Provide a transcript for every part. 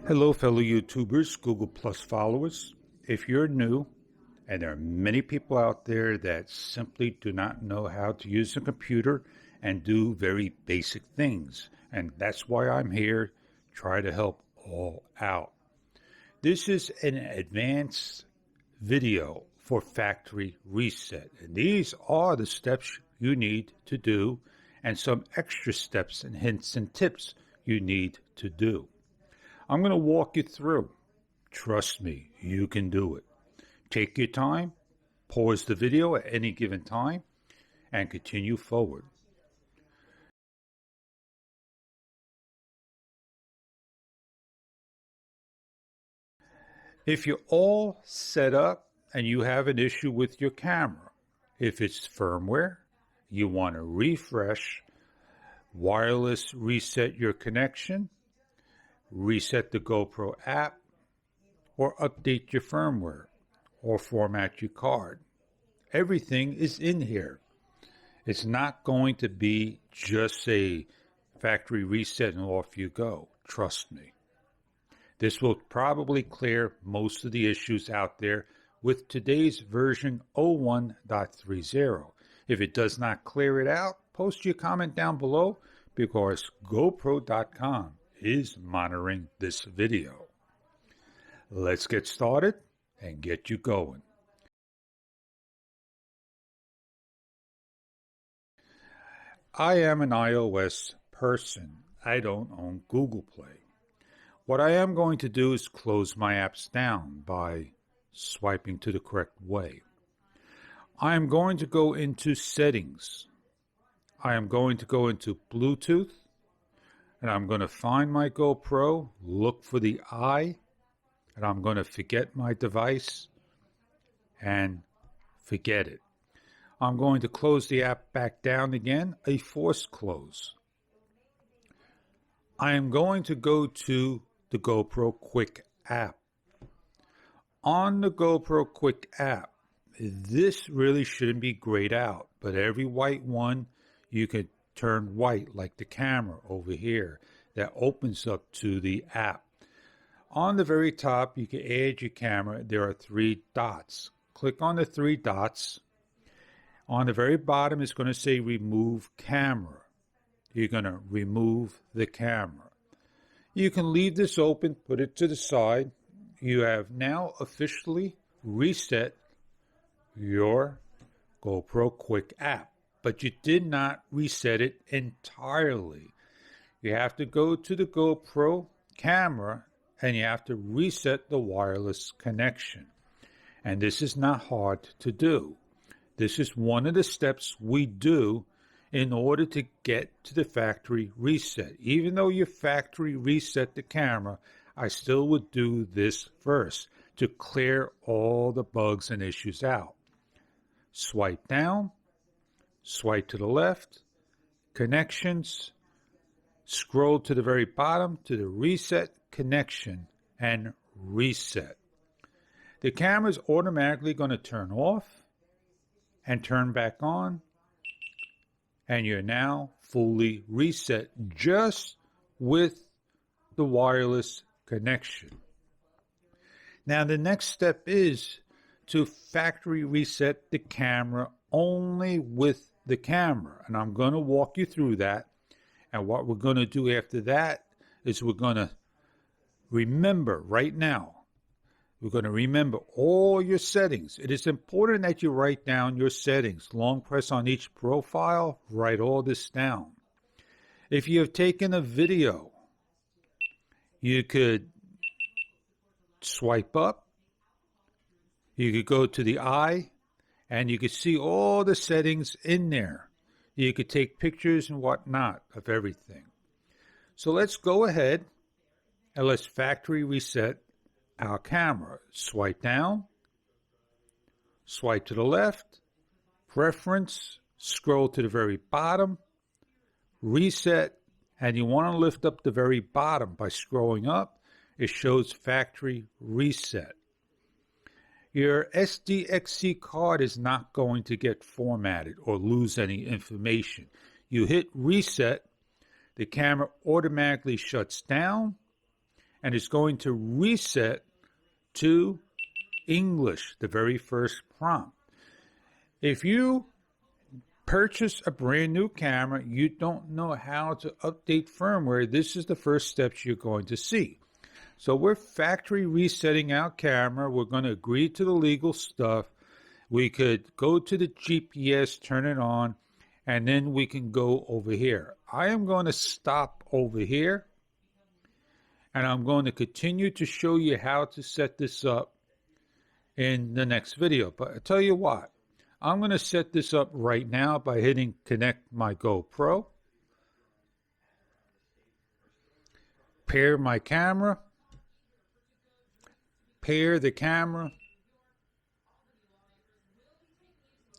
Hello, fellow YouTubers, Google Plus followers. If you're new, and there are many people out there that simply do not know how to use a computer and do very basic things, and that's why I'm here, try to help all out. This is an advanced video for factory reset, and these are the steps you need to do and some extra steps and hints and tips you need to do. I'm going to walk you through. Trust me, you can do it. Take your time, pause the video at any given time, and continue forward. If you're all set up and you have an issue with your camera, if it's firmware, you want to refresh, wireless reset your connection, reset the GoPro app, or update your firmware, or format your card. Everything is in here. It's not going to be just a factory reset and off you go. Trust me. This will probably clear most of the issues out there with today's version 01.30. If it does not clear it out, post your comment down below because GoPro.com is monitoring this video. Let's get started and get you going. I am an iOS person. I don't own Google Play. What I am going to do is close my apps down by swiping to the correct way. I am going to go into settings. I am going to go into Bluetooth. And I'm going to find my GoPro, look for the eye, and I'm going to forget my device and forget it. I'm going to close the app back down again, a forced close. I am going to go to the GoPro Quick app. On the GoPro Quick app, this really shouldn't be grayed out, but every white one you could turn white like the camera over here that opens up to the app. On the very top, you can add your camera. There are 3 dots. Click on the 3 dots. On the very bottom, it's going to say remove camera. You're going to remove the camera. You can leave this open, put it to the side. You have now officially reset your GoPro Quick app. But you did not reset it entirely. You have to go to the GoPro camera and you have to reset the wireless connection. And this is not hard to do. This is one of the steps we do in order to get to the factory reset. Even though you factory reset the camera, I still would do this first to clear all the bugs and issues out. Swipe down. Swipe to the left, connections, scroll to the very bottom to the reset connection and reset. The camera is automatically going to turn off and turn back on, and you're now fully reset just with the wireless connection. Now the next step is to factory reset the camera only with the camera, and I'm going to walk you through that. And what we're going to do after that is we're going to remember right now. We're going to remember all your settings. It is important that you write down your settings. Long press on each profile, write all this down. If you have taken a video, you could swipe up. You could go to the eye. And you can see all the settings in there. You could take pictures and whatnot of everything. So let's go ahead and let's factory reset our camera. Swipe down, swipe to the left, preference, scroll to the very bottom, reset, and you want to lift up the very bottom by scrolling up. It shows factory reset. Your SDXC card is not going to get formatted or lose any information. You hit reset, the camera automatically shuts down, and it's going to reset to English, the very first prompt. If you purchase a brand new camera, you don't know how to update firmware, this is the first steps you're going to see. So we're factory resetting our camera. We're going to agree to the legal stuff. We could go to the GPS, turn it on, and then we can go over here. I am going to stop over here, and I'm going to continue to show you how to set this up in the next video. But I tell you what, I'm going to set this up right now by hitting connect my GoPro, pair my camera, pair the camera.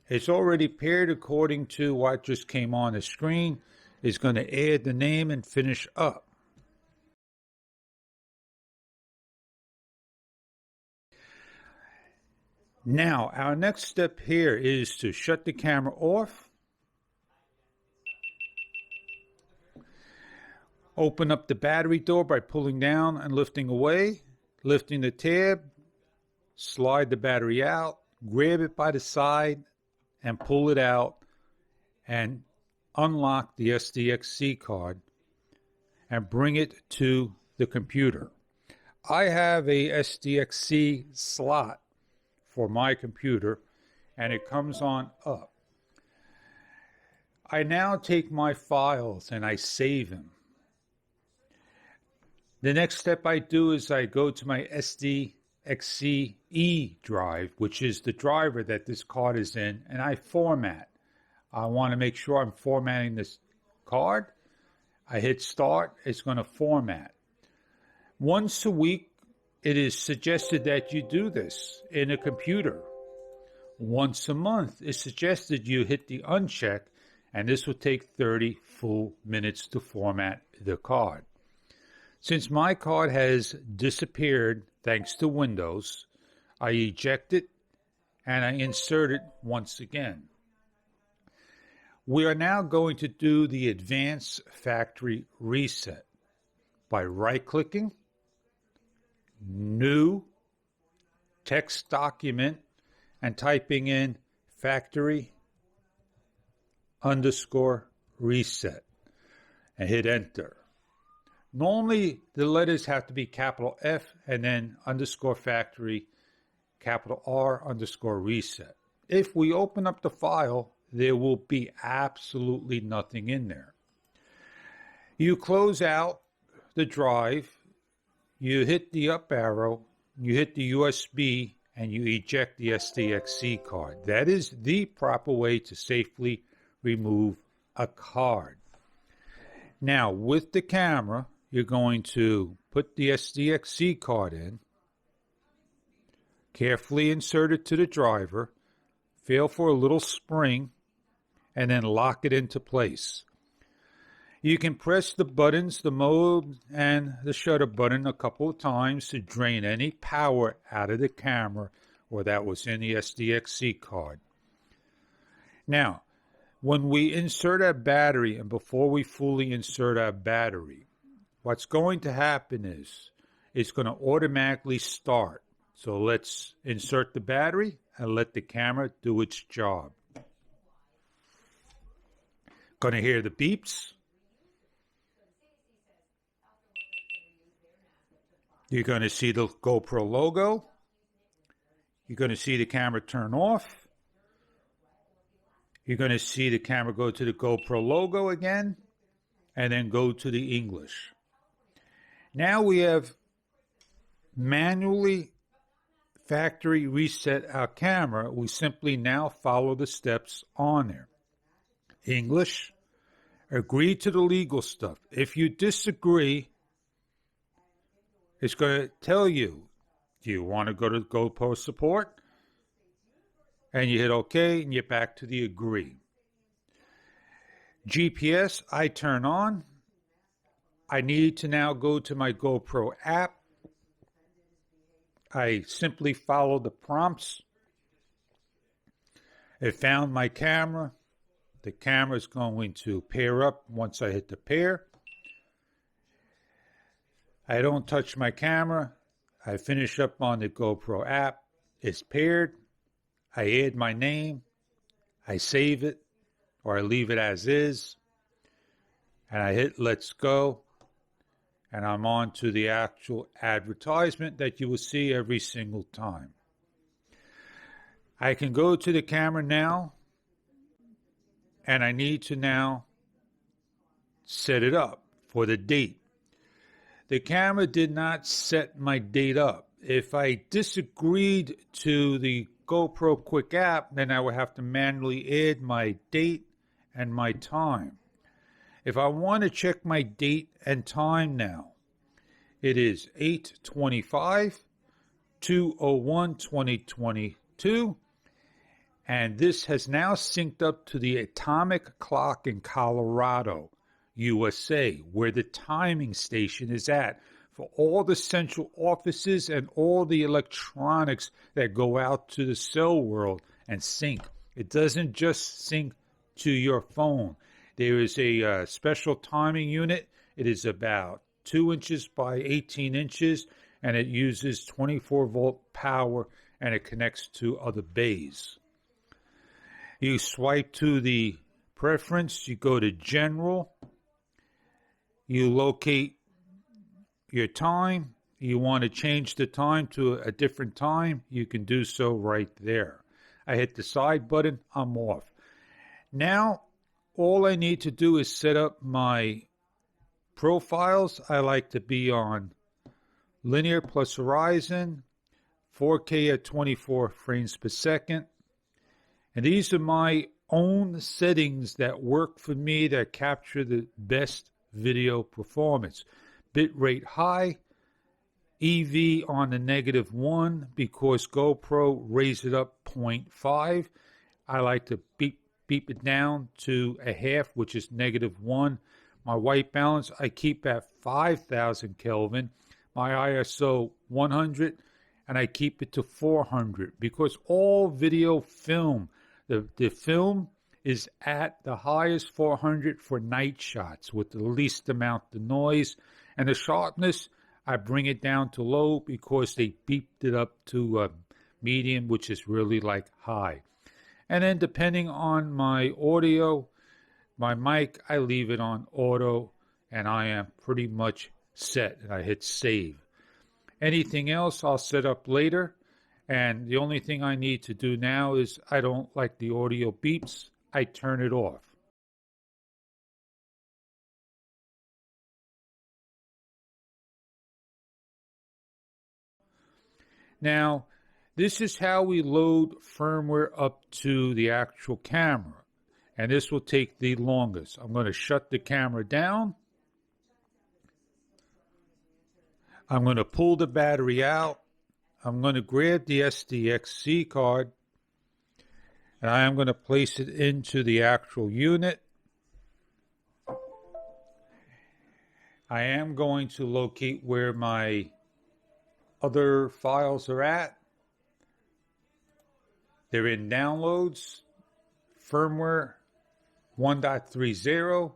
It's already paired according to what just came on the screen. It's going to add the name and finish up. Now, our next step here is to shut the camera off. Open up the battery door by pulling down and lifting away. Lifting the tab, slide the battery out, grab it by the side, and pull it out, and unlock the SDXC card, and bring it to the computer. I have a SDXC slot for my computer, and it comes on up. I now take my files and I save them. The next step I do is I go to my SDXC E drive, which is the driver that this card is in, and I format. I want to make sure I'm formatting this card. I hit start, it's going to format. Once a week, it is suggested that you do this in a computer. Once a month, it's suggested you hit the uncheck, and this will take 30 full minutes to format the card. Since my card has disappeared thanks to Windows, I eject it and I insert it once again. We are now going to do the advanced factory reset by right-clicking, new, text document, and typing in factory _reset and hit enter. Normally, the letters have to be capital F and then _factory, capital R _reset. If we open up the file, there will be absolutely nothing in there. You close out the drive, you hit the up arrow, you hit the USB, and you eject the SDXC card. That is the proper way to safely remove a card. Now, with the camera, you're going to put the SDXC card in, carefully insert it to the driver, feel for a little spring, and then lock it into place. You can press the buttons, the mode and the shutter button a couple of times to drain any power out of the camera or that was in the SDXC card. Now, when we insert our battery and before we fully insert our battery, what's going to happen is it's going to automatically start. So let's insert the battery and let the camera do its job. Going to hear the beeps. You're going to see the GoPro logo. You're going to see the camera turn off. You're going to see the camera go to the GoPro logo again and then go to the English. Now we have manually factory reset our camera. We simply now follow the steps on there. English, agree to the legal stuff. If you disagree, it's going to tell you, do you want to go to GoPro support? And you hit OK, and you're back to the agree. GPS, I turn on. I need to now go to my GoPro app. I simply follow the prompts. It found my camera. The camera is going to pair up once I hit the pair. I don't touch my camera. I finish up on the GoPro app. It's paired. I add my name. I save it, or I leave it as is. And I hit let's go. And I'm on to the actual advertisement that you will see every single time. I can go to the camera now, and I need to now set it up for the date. The camera did not set my date up. If I disagreed to the GoPro Quick app, then I would have to manually add my date and my time. If I want to check my date and time now, it is 8/25/2022, and this has now synced up to the atomic clock in Colorado, USA, where the timing station is at for all the central offices and all the electronics that go out to the cell world and sync. It doesn't just sync to your phone. There is a special timing unit. It is about 2 inches by 18 inches, and it uses 24-volt power, and it connects to other bays. You swipe to the preference. You go to General. You locate your time. You want to change the time to a different time. You can do so right there. I hit the side button. I'm off. Now, all I need to do is set up my profiles. I like to be on linear plus horizon, 4K at 24 frames per second. And these are my own settings that work for me, that capture the best video performance. Bitrate high, EV on the -1 because GoPro raised it up 0.5. I like to beep it down to a half, which is -1. My white balance I keep at 5,000 Kelvin. My ISO 100, and I keep it to 400 because all video film, the film is at the highest 400 for night shots with the least amount of noise. And the sharpness, I bring it down to low because they beeped it up to medium, which is really like high. And then depending on my audio, my mic, I leave it on auto, and I am pretty much set. And I hit save. Anything else I'll set up later. And the only thing I need to do now is I don't like the audio beeps. I turn it off. Now, this is how we load firmware up to the actual camera. And this will take the longest. I'm going to shut the camera down. I'm going to pull the battery out. I'm going to grab the SDXC card. And I am going to place it into the actual unit. I am going to locate where my other files are at. They're in downloads, firmware 1.30.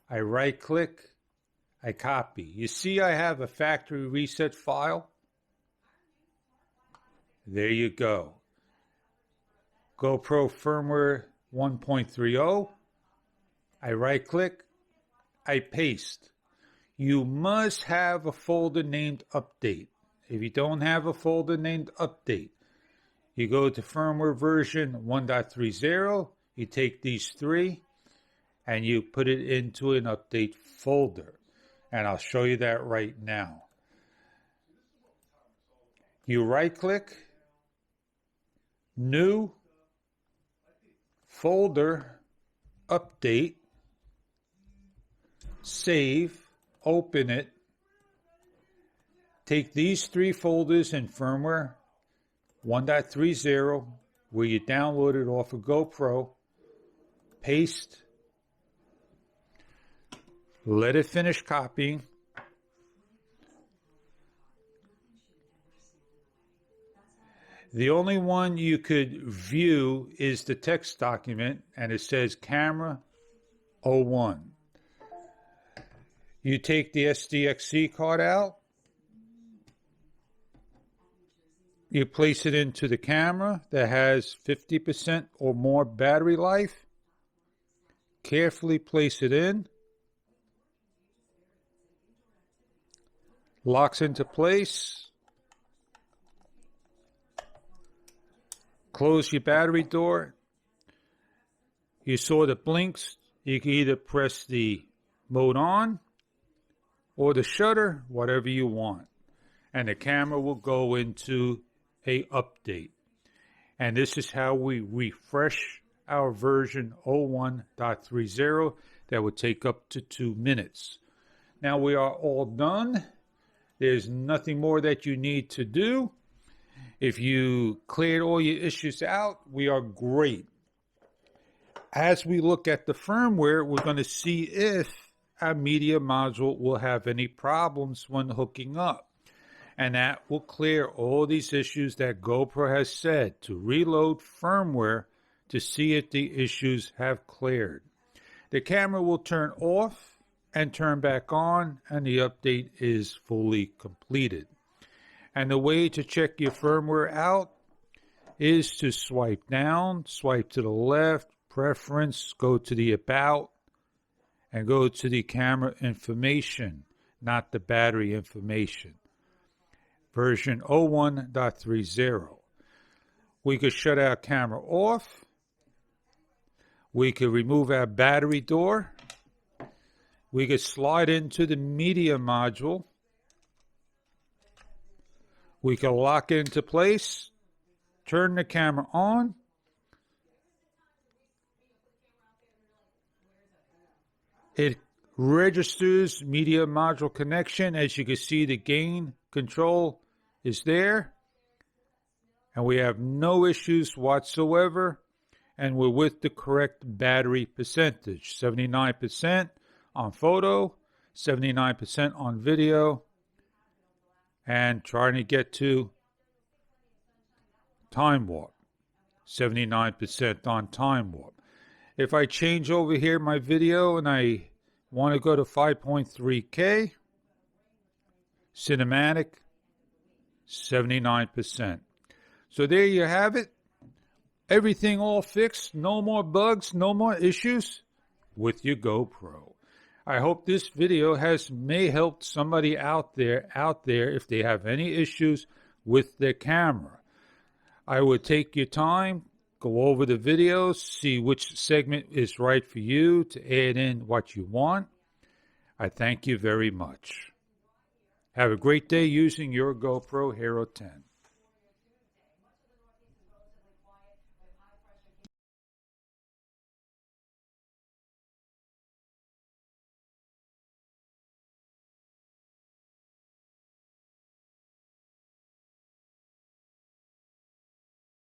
I right click, I copy. You see I have a factory reset file. There you go. GoPro firmware 1.30. I right click, I paste. You must have a folder named update. If you don't have a folder named update, you go to firmware version 1.30, you take these three, and you put it into an update folder. And I'll show you that right now. You right-click, new, folder, update, save, open it. Take these three folders in firmware 1.30, where you downloaded off of GoPro, paste, let it finish copying. The only one you could view is the text document, and it says camera 01. You take the SDXC card out, You place it into the camera that has 50% or more battery life. Carefully place it in. Locks into place. Close your battery door. You saw the blinks. You can either press the mode on or the shutter, whatever you want. And the camera will go into a update. And this is how we refresh our version 01.30. That would take up to 2 minutes. Now we are all done. There's nothing more that you need to do. If you cleared all your issues out, we are great. As we look at the firmware, we're going to see if our media module will have any problems when hooking up. And that will clear all these issues that GoPro has said to reload firmware to see if the issues have cleared. The camera will turn off and turn back on, and the update is fully completed. And the way to check your firmware out is to swipe down, swipe to the left, preference, go to the about, and go to the camera information, not the battery information. Version 01.30. We could shut our camera off. We could remove our battery door. We could slide into the media module. We can lock it into place, turn the camera on. It registers media module connection. As you can see, the gain control is there. And we have no issues whatsoever. And we're with the correct battery percentage. 79% on photo, 79% on video. And trying to get to time warp. 79% on time warp. If I change over here my video and I want to go to 5.3K, cinematic, 79%. So there you have it. Everything all fixed. No more bugs, no more issues with your GoPro. I hope this video may help somebody out there if they have any issues with their camera. I would take your time, go over the videos, see which segment is right for you to add in what you want. I thank you very much. Have a great day using your GoPro Hero 10.